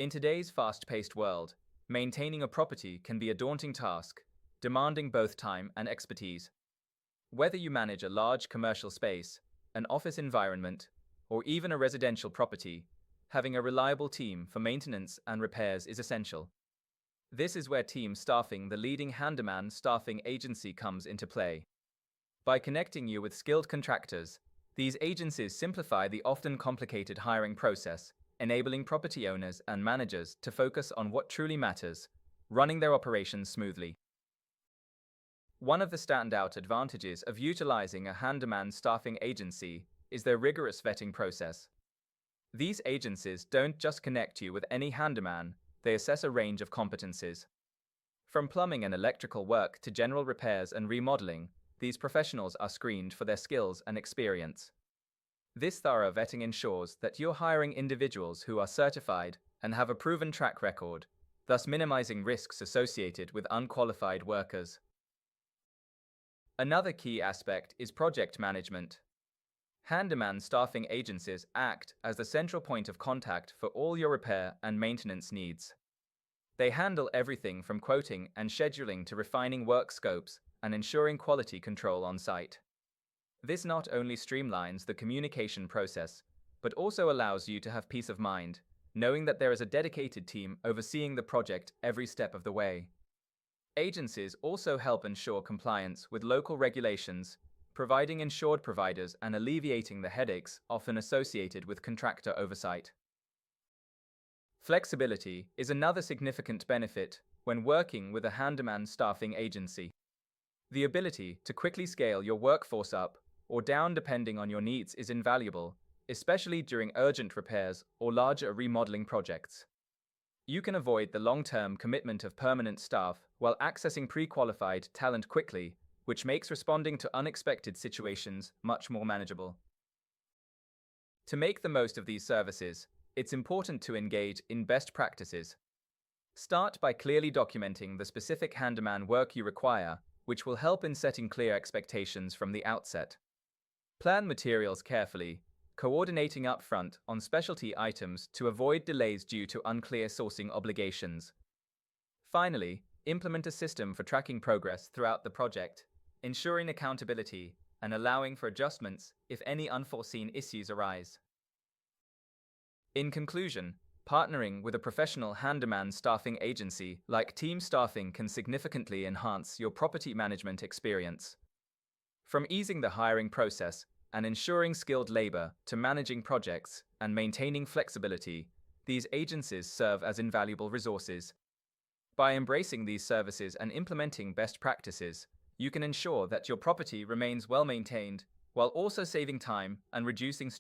In today's fast-paced world, maintaining a property can be a daunting task, demanding both time and expertise. Whether you manage a large commercial space, an office environment, or even a residential property, having a reliable team for maintenance and repairs is essential. This is where Team Staffing, the leading handyman staffing agency, comes into play. By connecting you with skilled contractors, these agencies simplify the often complicated hiring process, enabling property owners and managers to focus on what truly matters, running their operations smoothly. One of the standout advantages of utilizing a handyman staffing agency is their rigorous vetting process. These agencies don't just connect you with any handyman, they assess a range of competencies. From plumbing and electrical work to general repairs and remodeling, these professionals are screened for their skills and experience. This thorough vetting ensures that you're hiring individuals who are certified and have a proven track record, thus minimizing risks associated with unqualified workers. Another key aspect is project management. Handyman staffing agencies act as the central point of contact for all your repair and maintenance needs. They handle everything from quoting and scheduling to refining work scopes and ensuring quality control on site. This not only streamlines the communication process, but also allows you to have peace of mind, knowing that there is a dedicated team overseeing the project every step of the way. Agencies also help ensure compliance with local regulations, providing insured providers and alleviating the headaches often associated with contractor oversight. Flexibility is another significant benefit when working with a handyman staffing agency. The ability to quickly scale your workforce up or down depending on your needs is invaluable, especially during urgent repairs or larger remodeling projects. You can avoid the long-term commitment of permanent staff while accessing pre-qualified talent quickly, which makes responding to unexpected situations much more manageable. To make the most of these services, it's important to engage in best practices. Start by clearly documenting the specific handyman work you require, which will help in setting clear expectations from the outset. Plan materials carefully, coordinating upfront on specialty items to avoid delays due to unclear sourcing obligations. Finally, implement a system for tracking progress throughout the project, ensuring accountability and allowing for adjustments if any unforeseen issues arise. In conclusion, partnering with a professional handyman staffing agency like Team Staffing can significantly enhance your property management experience. From easing the hiring process and ensuring skilled labor to managing projects and maintaining flexibility, these agencies serve as invaluable resources. By embracing these services and implementing best practices, you can ensure that your property remains well maintained while also saving time and reducing